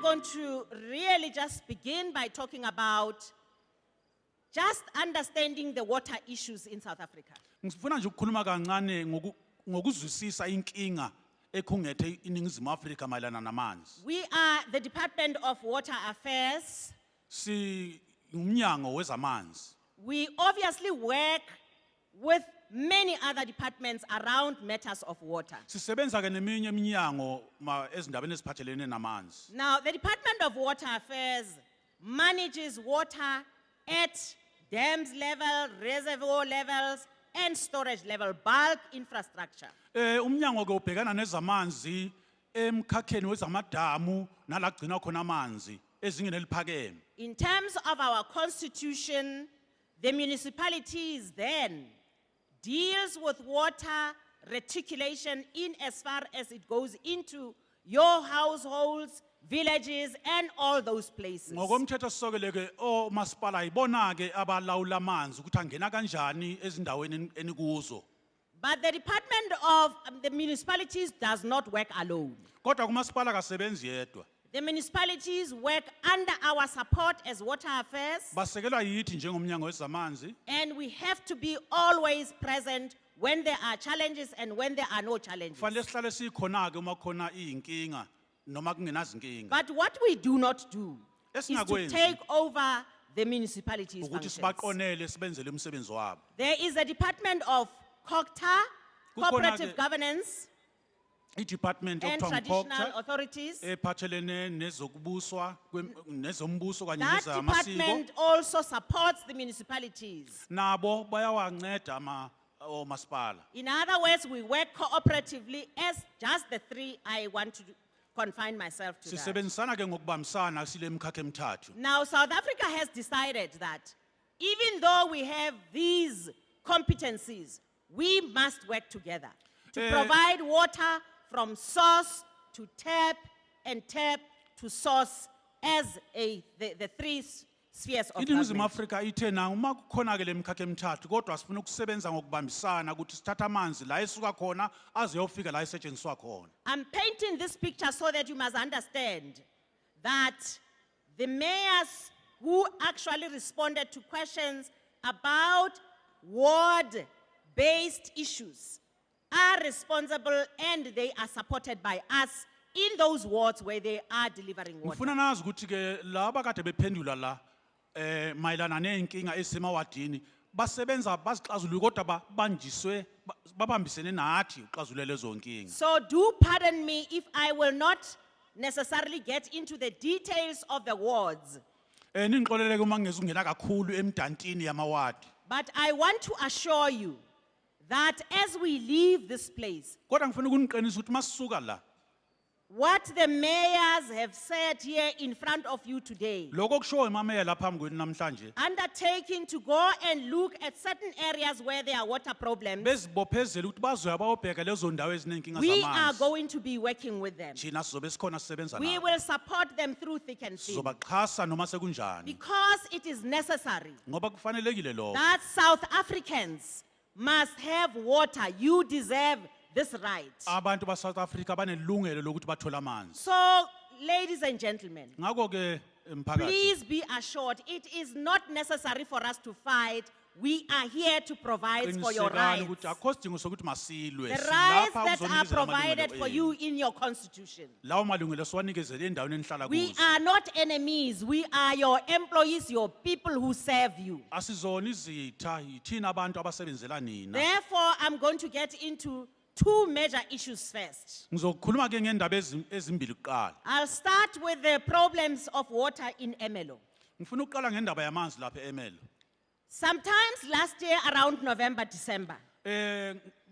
going to really just begin by talking about just understanding the water issues in South Africa. Ngifuna nje ukukhuluma kancane ngokuzwisisa inkinga ekhungethe iningizimu Afrika mayelana namanzi. We are the Department of Water Affairs. Si umnyango wezamanzi. We obviously work with many other departments around matters of water. Sisebenza ke neminye iminyango ezindabeni eziphathelene namanzi. Now, the Department of Water Affairs manages water at dams level, reservoir levels, and storage level, bulk infrastructure. Umnyango ke ubhekana nezamanzi emkhakheni wezamadamu nalagcina khona amanzi ezingeni eliphakeme. In terms of our constitution, the municipalities then deals with water reticulation in as far as it goes into your households, villages, and all those places. Ngokomthetho sisokele ke omasipala ibona ke abalawula amanzi ukuthi angena kanjani ezindaweni enikuzo. But the Department of the municipalities does not work alone. Kodwa kumasipala kasebenzi yedwa. The municipalities work under our support as Water Affairs. Basekelwa yithi njengomnyango wezamanzi. And we have to be always present when there are challenges and when there are no challenges. Fanele sihlale sikhona ke uma khona inkinga noma kungenazinkinga. But what we do not do is to Esingakwenzi. take over the municipalities' Ukuthi functions. sibaqonele sibenzele umsebenzi wabo. There is a Department of COGTA, Cooperative Kukhona ke Governance I-Department of and Town Traditional Authorities. ephathelene nezokubuswa nezombuso kanye That nezamasiko department also supports the municipalities. nabo bayawanceda omasipala. In other words, we work cooperatively as just the three I want to confine myself to that. Sisebenzisana ke ngokubambisana sile mkhakha emithathu. Now, South Africa has decided that even though we have these competencies, we must work together to provide water from source to tap and tap to source as the three spheres of Iningizimu government. Afrika ithena uma kukhona ke le mkhakha emithathu kodwa sifuna ukusebenza ngokubambisana ukuthi sithatha amanzi la esuka khona azeyofika la esetshenziswa khona. I'm painting this picture so that you must understand that the mayors who actually responded to questions about ward-based issues are responsible and they are supported by us in those wards where they are delivering water. Ngifuna nazi ukuthi ke laba kade bephendula la mayelana nenkinga esemawadini basebenza bazixazulule kodwa banjiswe babambisene nathi uxazulule lezo nkinga. So do pardon me if I will not necessarily get into the details of the wards, Ningixolele uma ngezungena kakhulu emdantini yamawadi. but I want to assure you that as we leave this place, Kodwa ngifuna ukuniqinisa ukuthi masisuka la what the mayors have said here in front of you today, lokho kushoyo imameya lapha phambi kwenu namhlanje undertaking to go and look at certain areas where there are water problems, bezibophezela ukuthi bazoya bayobheka lezo ndawo ezinenkinga we are zamanzi. going to be working with them. Thina sizobe sikhona sisebenza We nabo. will support them through thick and thin Sizobaxhasa noma sekunjani. because it is necessary Ngoba kufanelekile lokho. that South Africans must have water. You deserve this right. Abantu ba South Africa banelungelo lokuthi bathole amanzi. So, ladies and gentlemen, Ngakho ke emphakathi please be assured it is not necessary for us to fight. We are here to provide for your qinisekani rights. ukuthi akho sidingo sokuthi masilwe. The rights Silapha that are ukuzonikezela provided amalungelo for enu. you in your constitution. Lawo malungelo siwanikezele endaweni enihlala We kuzo. are not enemies. We are your employees, your people who serve you. Asizona izitha yithina abantu abasebenzela nina. Therefore, I'm going to get into two major issues first. Ngizokhuluma ke ngendaba ezimbili kuqala. I'll start with the problems of water in Emelo. Ngifuna ukuqala ngendaba yamanzi lapha eMelo. Sometimes last year around November, December,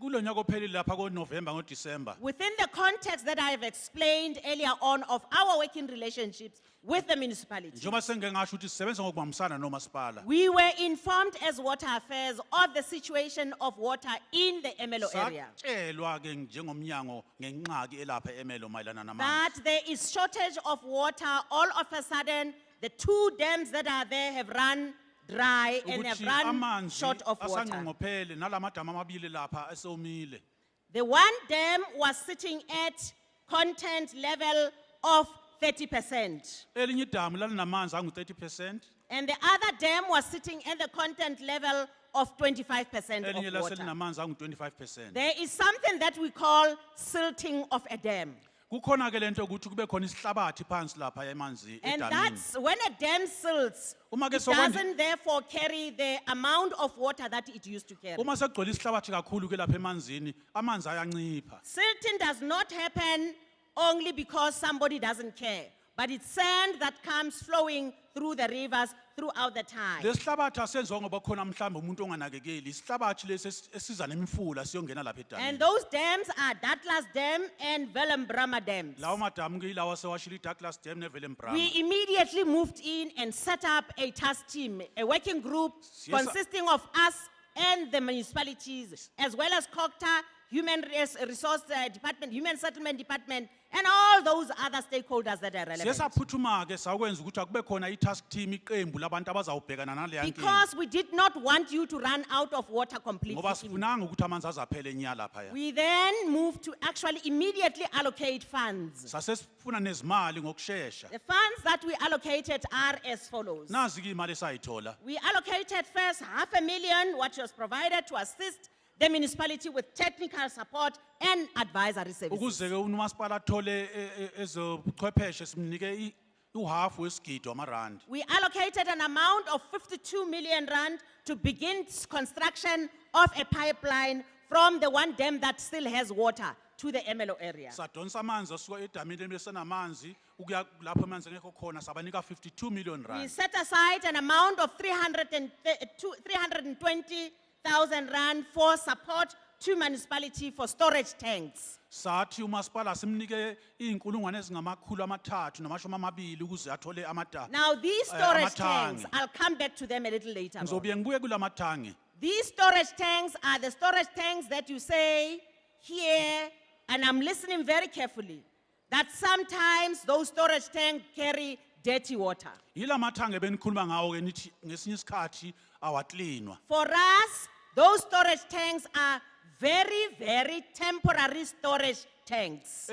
Kulonyaka ophelile lapha ngoNovember ngoDecember. within the context that I have explained earlier on of our working relationships with the municipality, Njengoba sengeke ngasho ukuthi sisebenza ngokubambisana nomasipala. we were informed as Water Affairs of the situation of water in the Emelo area. Satshelwa ke njengomnyango ngenqaki elapha eMelo mayelana namanzi. That there is shortage of water. All of a sudden, the two dams that are there have run dry and have Ukuthi run amanzi short of water. asangqongophele nalamadama amabili lapha esomile. The one dam was sitting at content level of 30%. elinye idamu lalinamanzi angu 30%, And the other dam was sitting at the content level of 25% elinye of water. laselinamanzi angu 25%. There is something that we call silting of a dam. Kukhona ke lento ukuthi kube khona isihlabathi phansi lapha emanzi And edamini. that's when a dam silts, Uma ke it sokwendi- doesn't therefore carry the amount of water that it used to carry. Uma sekugcwele isihlabathi kakhulu ke lapha emanzini, amanzi ayancipha. Silting does not happen only because somebody doesn't care, but it's sand that comes flowing through the rivers throughout the time. Lesihlabathi asenziwa ngoba khona mhlawumbe umuntu onganakekeli. Isihlabathi lesi esiza nemifula siyongena lapha And edamini. those dams are Douglas Dam and Velumbrama dams. Lawo madamu ke ilawa sewashilo Douglas Dam neVelem We immediately moved in and set up a task team, a working group Yes, consisting of us and the municipalities, as well as COCTA, Human Resource Department, Human Settlement Department, and all those other stakeholders that are relevant. Siyesaphuthuma ke sakwenza ukuthi akube khona i-task team iqembu labantu abazawubhekana naleya nkinga. Because we did not want you to run out of water completely. Ngoba sifunanga ukuthi amanzi azaphele nya lapha. We then moved to actually immediately allocate funds. Sasesifuna nezimali ngokusheshsha. The funds that we allocated are as follows. Nazi ke imali esayithola. We allocated first 500,000, what was provided to assist the municipality with technical support and advisory services. Ukuze ke umasipala athole ezobuchwepheshe simnike uhalf wesigidi wamarandi. We allocated an amount of 52 million rand to begin construction of a pipeline from the one dam that still has water to the MLO area. Sadonsa amanzi asuka edamini lesenamanzi ukuya lapho amanzi engekho khona sabanika 52 million We rand. set aside an amount of 320,000 rand for support to municipality for storage tanks. Sathi umasipala simnike izinkulungwane ezingamakhulu amathathu namashumi amabili ukuze athole amata. Now these storage Amatangi. tanks, I'll come back to them a little later on. Ngizobuye ngibuye kulamathangi. These storage tanks are the storage tanks that you say here, and I'm listening very carefully, that sometimes those storage tanks carry dirty water. Yila mathangi benikhuluma ngawo ke nithi ngesinye isikhathi awaklinwa. For us, those storage tanks are very, very temporary storage tanks.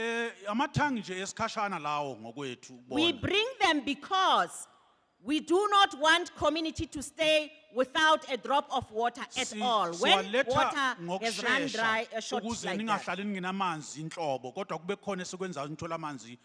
Amathangi nje esikhashana lawo ngokwethu We bona. bring them because we do not want community to stay without a drop of water at all. When Siwaletha water has run dry, a ngokusheshsha short ukuze like that. ningahlali ninginamanzi inhlobo kodwa kube khona esekwenza nithola amanzi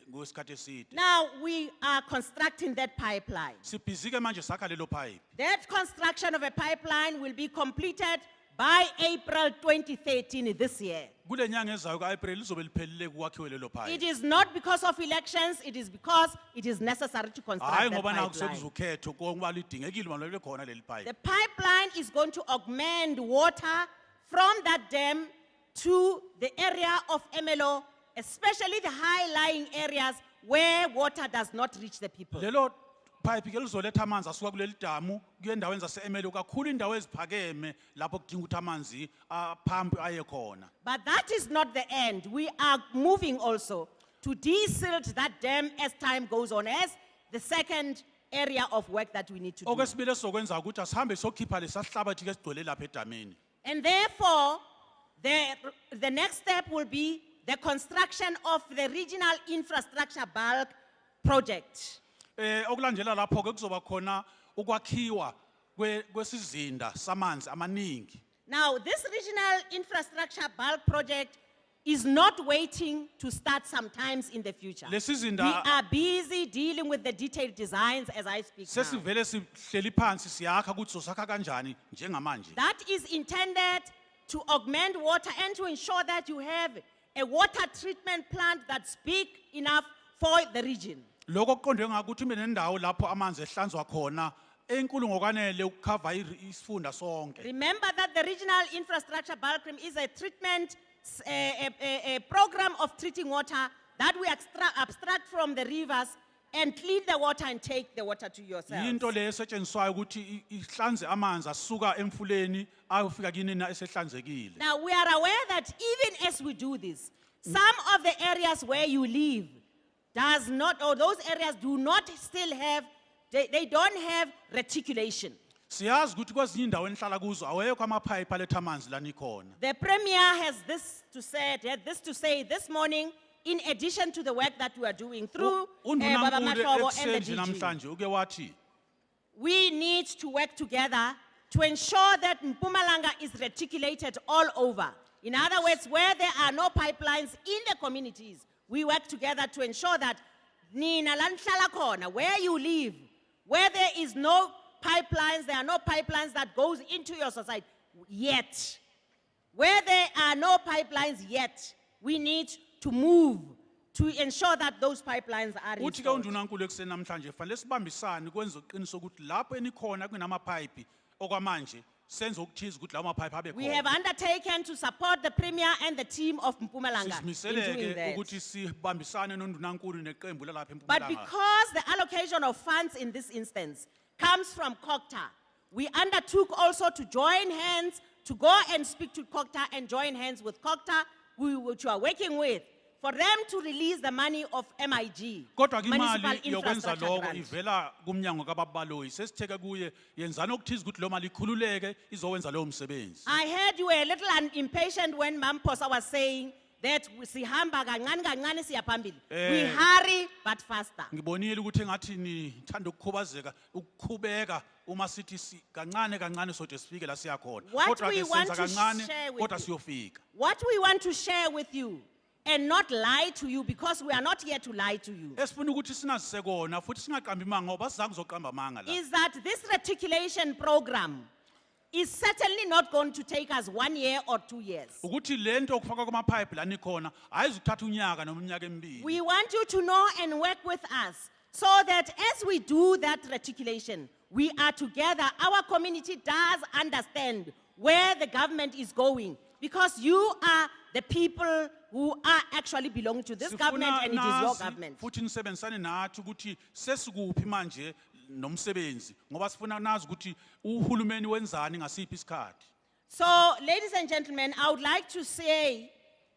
ngokwesikhathi eside. Now we are constructing that pipeline. Sibhizi ke manje sakha lelo pipe. That construction of a pipeline will be completed by April 2013 this year. Kule nyanga ezayo kaApril lizobe liphelile kwakhiwe lelo pipe. It is not because of elections, it is because it is necessary to construct Hayi that ngoba naku pipeline. sekuzukhetho ngoba lidingekile malebe khona leli pipe. The pipeline is going to augment water from that dam to the area of MLO, especially the high-lying areas where water does not reach the people. Lelo pipe ke lizoletha amanzi asuka kuleli damu kuye endaweni zaseEmelo kakhulu indawo eziphakeme lapho kudinga ukuthi amanzi aphampe aye khona. But that is not the end. We are moving also to desilt that dam as time goes on, as the second area of work that we need to do. Okwesibili esizokwenza ukuthi asihambe sokhipha lesihlabathi ke sigcwele lapha edamini. And therefore, the next step will be the construction of the regional infrastructure bulk project. Okulandela lapho ke kuzoba khona ukwakhiwa kwesizinda samanzi amaningi. Now, this regional infrastructure bulk project is not waiting to start sometimes in the future. We Lesizinda are busy dealing with the detailed designs as I speak now. sesivele sihleli phansi siyakha ukuthi sosakha kanjani njengamanje. That is intended to augment water and to ensure that you have a water treatment plant that's big enough for the region. Lokho kuqondwe ngakuthi ube nendawo lapho amanzi ehlanzwa khona enkulu ngokwanele ukukhava isifunda sonke. Remember that the regional infrastructure bulk is a treatment, a program of treating water that we abstract from the rivers and clean the water and take the water to yourselves. Into le esetshenziswayo ukuthi ihlanze amanzi asuka emfuleni ayofika kini na esehlanzekile. Now we are aware that even as we do this, some of the areas where you live does not, or those areas do not still have, they don't have reticulation. Siyazi ukuthi kwezinye indawo enihlala kuzo awekho amapipe aletha amanzi lana ikhona. The Premier has this to say this morning in addition to the work that we are doing through Baba Undunankulu Mahlobo and the ekuseni DG, namhlanje uke wathi we need to work together to ensure that Mpumalanga is reticulated all over. In other words, where there are no pipelines in the communities, we work together to ensure that Nina Lanhlala Khona, where you live, where there is no pipelines, there are no pipelines that goes into your society yet. Where there are no pipelines yet, we need to move to ensure that those pipelines are uthi ke installed. undunankulu ekuseni namhlanje fanele sibambisane kwenza uqiniso ukuthi lapho enikhona kunamapipe okwamanje senze ukuthiza ukuthi lawo mapipe abe We khona. have undertaken to support the Premier and the team of Mpumalanga in doing Sisimiseleke that. ukuthi sibambisane nondunankulu neqembu lalapha But eMpumalanga. because the allocation of funds in this instance comes from COGTA, we undertook also to join hands, to go and speak to COGTA and join hands with COGTA, which we are working with, for them to release the money of MIG, Kodwa ke Municipal imali yokwenza Infrastructure lokho Grant. ivela kumnyango kababaloyi sesitheke kuye yenzana ukuthiza ukuthi lo mali ikhululeke izowenza leyo msebenzi. I heard you were a little impatient when Mamposa was saying that sihamba kancane kancane siya phambili. We hurry but faster. Ngibonile ukuthi engathi nithanda ukukhubazeka ukukhubeka uma sithi kancane kancane soje sifike la siya khona. What Kodwa we ke want senza to kancane share with kodwa you. siyofika. What we want to share with you and not lie to you, because we are not here to lie to you, Esifuna ukuthi sinazise kona futhi singaqambi manga ngoba sizange zoqamba manga la. is that this reticulation program is certainly not going to take us 1 year or 2 years. Ukuthi lento okufaka kuma pipe lani khona ayizuthatha unyaka noma iminyaka emibili. We want you to know and work with us so that as we do that reticulation, we are together. Our community does understand where the government is going, because you are the people who are actually belong to this government, and it is your government. Futhi nisebenzisane nathi ukuthi sesikuphi manje nomsebenzi ngoba sifuna nazi ukuthi uhulumeni wenzani ngasiphi isikhathi. So, ladies and gentlemen, I would like to say,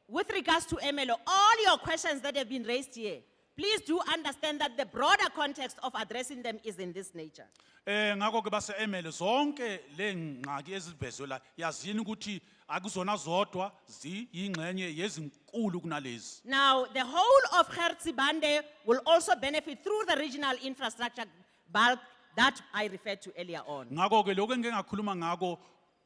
with regards to MLO, all your questions that have been raised here, please do understand that the broader context of addressing them is in this nature. Ngakho ke base emele zonke le ngqaki ezivezwe la yazini ukuthi akuzona zodwa ziyingxenye yezinkulu kunalezi. Now, the whole of Hertsibande will also benefit through the regional infrastructure bulk that I referred to earlier on. Ngakho ke lokho engeke ngakhuluma ngako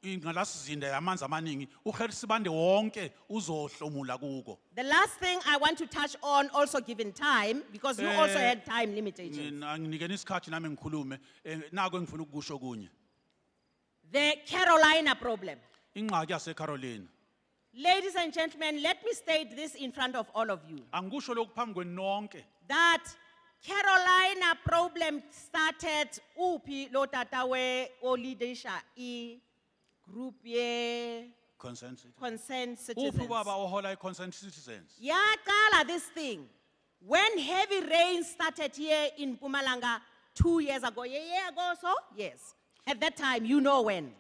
ingalasizinda yamanzi amaningi uHersibande wonke uzohlomula kuko. The last thing I want to touch on, also given time, because you also had time limitations. Nginikeni isikhathi nami ngikhulume nako engifuna ukusho kunye. The Carolina problem. Ingxaki yaseCarolina. Ladies and gentlemen, let me state this in front of all of you. Angikusho lokhu phambi kwenu nonke. That Carolina problem started uphi lo tata we olidesha group ye Consent. concerned citizens. Uphi baba ohola iConsent Citizens. Yaqala this thing when heavy rain started here in Mpumalanga 2 years ago. A year ago, so yes. At that time, you know when.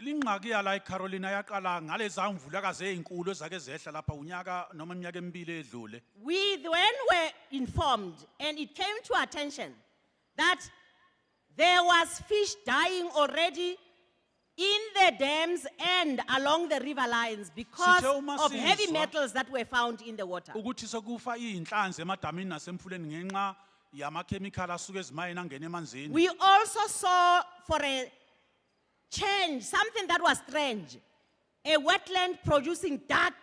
Lingxaki yala eCarolina yaqala ngaleza mvulakazi ezinkulu ezake zehla lapha unyaka noma iminyaka emibili edlule. We then were informed, and it came to our attention, that there was fish dying already in the dams and along the river lines because Sithe uma of heavy sizwa- metals that were found in the water. Ukuthi sekufa izinhlanzi emadamini nasemfuleni ngenxa yamakhemikhali asuke ezimayini angena emanzini. We also saw, for a change, something that was strange, a wetland producing dark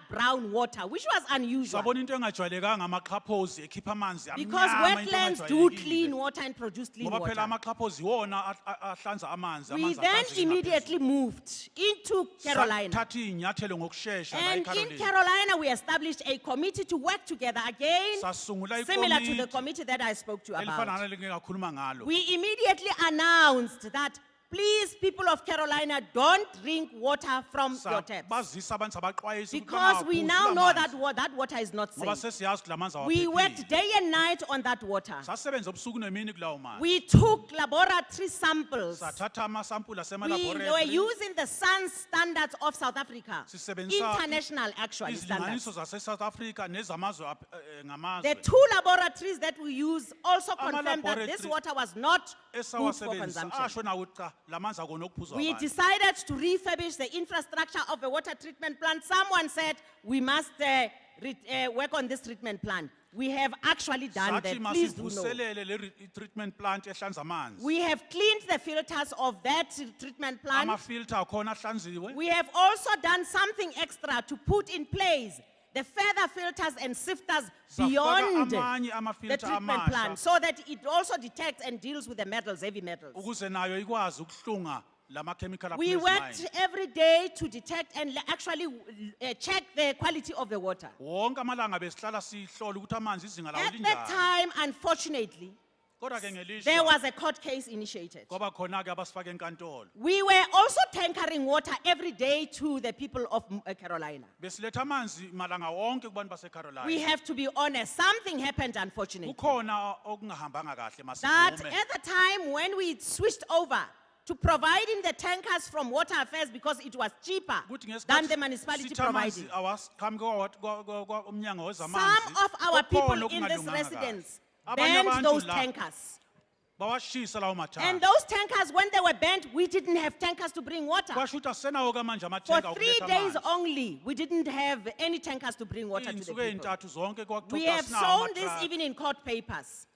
brown water, which was unusual. Sabona into engajwayelekanga amaxhaphozi ekhipha amanzi Because amnyama into wetlands do engajwayelekile. clean water and produce clean Ngoba phela water. amaxhaphozi wona ahlanza amanzi We amanzi then aphansi ngaphezulu. immediately moved into Carolina. Sathatha izinyathelo ngokusheshsha la And in eCarolina. Carolina, we established a committee to work together again, Sasungula similar to the ikomiti committee that I spoke to you elifana about. naleli ngakhuluma ngalo. We immediately announced that, please, people of Carolina, don't drink water from your taps. Bazisa abantu abaxwayisi ukuthi Because we bangaphuzi now la know manzi. that that water is not Ngoba safe. sesiyazi ukuthi la manzi We awaphephile. worked day and night on that water. Sasebenza ubusuku nemini kulawo manzi. We took laboratory samples. Sathatha amasampula We were asemalaboratory. using the SANS standards of South Africa. Sisebenzisa International, actually, standards. Izilinganiso zase-South Africa nezamazwe The ngamazwe. two laboratories that we use also confirmed that this Ama-laboratory water was not good for Esawasebenzisa consumption. asho nawo ukuthi cha la manzi akona ukuphuzwa We abantu. decided to refurbish the infrastructure of a water treatment plant. Someone said we must work on this treatment plant. We have actually done that. Sathi Please do know. masivuselele le treatment plant ehlanza amanzi. We have cleaned the filters of that treatment plant. Ama-filter akhona ahlanziwe. We have also done something extra to put in place the further filters and sifters Safaka beyond amanye the ama-filter treatment amasha. plant so that it also detects and deals with the metals, heavy metals. Ukuze nayo ikwazi ukuhlunga lama-chemical We aphuma worked ezimayini. every day to detect and actually check the quality of the water. Wonke amalanga besihlala sihlola ukuthi amanzi izinga lawo At that linjani. time, unfortunately, Kodwa ke there ngelishwa was a court case initiated. kwaba khona ke abasifake enkantolo. We were also tankering water every day to the people of Carolina. Besiletha amanzi malanga wonke kubantu baseCarolina. We have to be honest, something happened unfortunately. Kukhona okungahambanga kahle That masivume. at the time when we switched over to providing the tankers from Water Affairs because it was cheaper Ukuthi than ngesikhathi the municipality sithi amanzi providing. awaqhamuke umnyango Some wezamanzi. of our people kukhona in this okungalunganga residence kahle. Abanye banned abantu those la tankers. bawashisa lawo And mathangi. those tankers, when they were banned, we didn't have tankers to bring water. Kwasho ukuthi asenawo ke manje For amathenga 3 okuletha days amanzi. only, we didn't have any tankers to bring water to the Iy'nsuku people. ey'ntathu zonke kwakuthiwa We have asinawo shown this amatraki. even in court papers.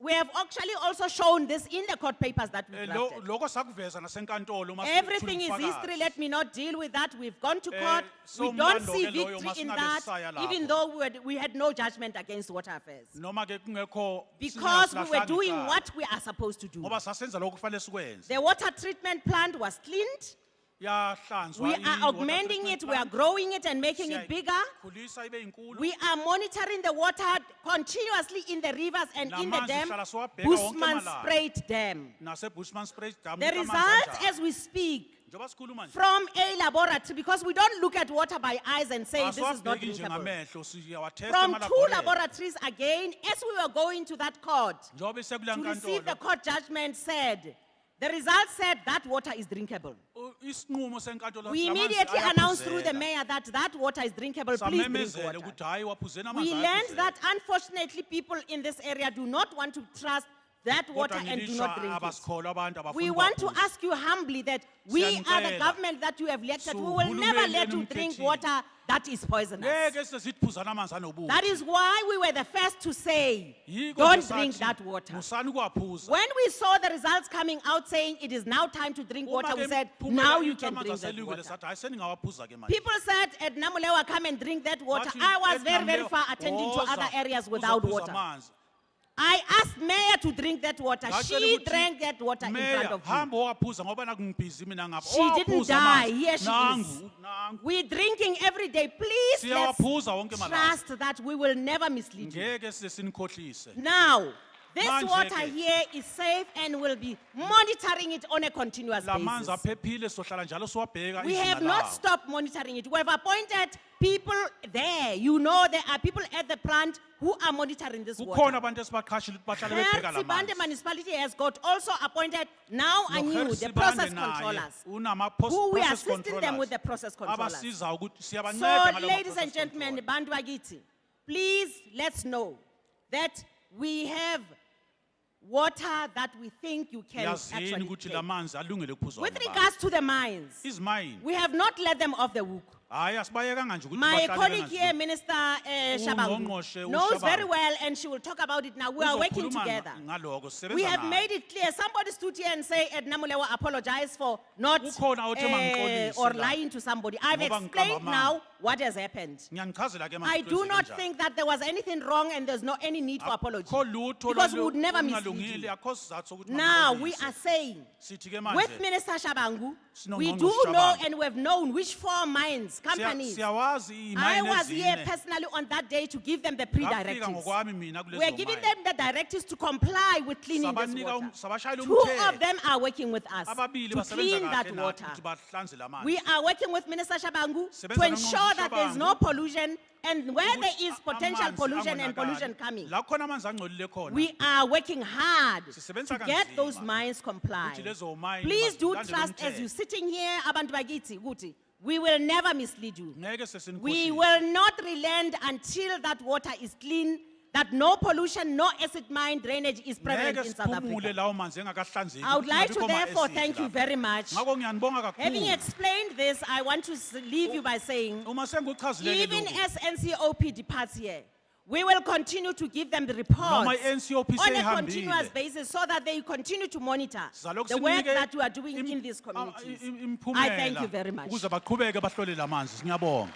We have actually also shown this in the court papers that we drafted. Lokho sakuveza nasenkantolo uma Everything sithula is ubufakazi. history. Let me not deal with that. We've gone to Eh, court. We so don't umlando see ke loyo, victory in masingabe that, sisaya lapho. even though we had no judgment against Water Affairs. Noma ke kungekho Because we were singasilahlanga doing icala. what we are supposed to do. Ngoba sasenza lokho kufanele sikwenze. The water treatment plant was cleaned. Yahlanzwa We i- are water augmenting treatment it. We are plant. growing it and making it bigger. Siyayikhulisa ibe inkulu. We are monitoring the water continuously in the rivers and in the Namanzi dam. sihlala siwabheka wonke Bushman amalanga. Strait Dam. Nase-Bushman Spray Dam The kunika amanzi results kanjani. as we speak Njengoba sikhuluma nje, from a laboratory, because we don't look at water by eyes and say this is not asiwabheki nje drinkable. ngamehlo, siyawathesta From 2 ema-laboratory. laboratories again, as we were going to that court Njengoba isekula to receive the nkantolo, court judgment said, the results said that water is drinkable. isinqumo senkantolo We sithi amanzi immediately announced through the ayaphuzela. mayor that water is drinkable, please drink Samemezele water. ukuthi hayi waphuzela We amanzi learned ayaphuzela. that unfortunately people in this area do not want to trust that water Kodwa and do ngilishwa not drink it. abasikholwa abantu abafuna We want to ukuphuza. ask you humbly that we are the Siyanicela. government that you have elected. We will Uhulumeni never let you enimkhethile. drink water that is poisonous. Ngeke size siphuzana amanzi anobuthi. That is why we were the first to say, Yiko don't nje drink sathi, that water. musani ukuwaphuza. When we saw the results coming out saying it is now time to drink water, we said, now you can drink that water. Sathi hayi seningawaphuza ke manje. People said, Edna Molewa, come and drink that water. Bathi, I was Edna very, very Molewa, far attending to woza, other areas without uzophuza water. amanzi. I asked Mayor to drink that water. Ngacela She ukuthi, drank that water in Mayor, front of me. hamba owaphuza ngoba nakungibhizi mina ngapha. She didn't Owaphuza die. amanzi. Here she is. Nangu, nangu. We're drinking every day. Please let's Siyawaphuza wonke amalanga. trust that we will never mislead you. Ngeke size sinikhohlise. Now, this Manje water ke, here is safe and we'll be monitoring it on a continuous La manzi basis. aphephile sohlala njalo siwabheka We izinga have not lawo. stopped monitoring it. We have appointed people there. You know, there are people at the plant who are monitoring this Kukhona water. abantu esibaqhashile ukuthi bahlale bebheka la Sibande manzi. municipality has got also appointed now anew the Nohersi process Bande naye controllers, unama who we are process assisting them with the controllers. process controllers. Abasiza ukuthi So, siyabanceda ngalawo ladies process and gentlemen, controllers. Bantu Agiti, please let's know that we have water that we think you can Yazini actually ukuthi take. la manzi alungele ukuphuzwa With ngabantu. regards to the mines, Izmayini. we have not let them off the hook. Hayi asibayekanga nje ukuthi My bahlale colleague here, bengazi. Minister Shabangu, Ungqongqoshe knows uShabangu. very well, and she will talk about it now. We are working Uzokhuluma together. ngaloko, sisebenza We have naye. made it clear. Somebody stood here and say, Edna Molewa apologize for not Ukhona othe mangixolise or la. lying to somebody. I've Ngoba explained ngiqamba now what has happened. Ngiyanichazela ke I do manje not kwenzeke think that there was anything wrong and there's no any need for apology. Akho lutho Because we would never mislead okungalungile, you. akho sizathu sokuthi Now we mangixolise. are saying, Sithi ke manje, with Minister Shabangu, Sino we Ngqongqoshe do know Shabangu. and we have known which 4 mines, companies. siyawazi I iy'mayini was here ezine. personally on that day to give them the Ngafika pre-directives. ngokwami mina kulezo We are giving mayini. them the directives to comply with cleaning this Sabanika water. sabashayela 2 umthetho. of them are working with us Ababili to basebenza clean kahle that nathi water. ukuthi bahlanze la manzi. We are working with Minister Shabangu Sebenza to noNgqongqoshe ensure that there is no Shabangu. pollution, and where there Ukuthi is potential amanzi pollution and angonakali. pollution coming, La khona amanzi angcolile khona. we are working hard Sisebenza to get kanzima those mines compliant. ukuthi lezo mayini Please do bazilandele trust as umthetho. you sitting here, abantu bakithi, ukuthi we will never mislead you. Ngeke We sesenikhohlise. will not relent until that water is clean that no pollution, no acid mine drainage is prevalent Ngeke in South siphumule Africa. lawo manzi engakahlanzeki. I would ukuthi like to kungabikho therefore ma-acid thank you lapha. very much. Ngakho ngiyanibonga Having kakhulu. explained this, I want to leave you by saying, Uma sengikuchazileke even lokhu, as NCOP departs here, we will continue to give them the noma reports i-NCOP on a continuous seyihambile, basis so that they continue to monitor sizalokhu the work sinike that you are doing im- in these communities. I imiphumela thank you very much. ukuze baqhubeke bahlole la manzi. Ngiyabonga.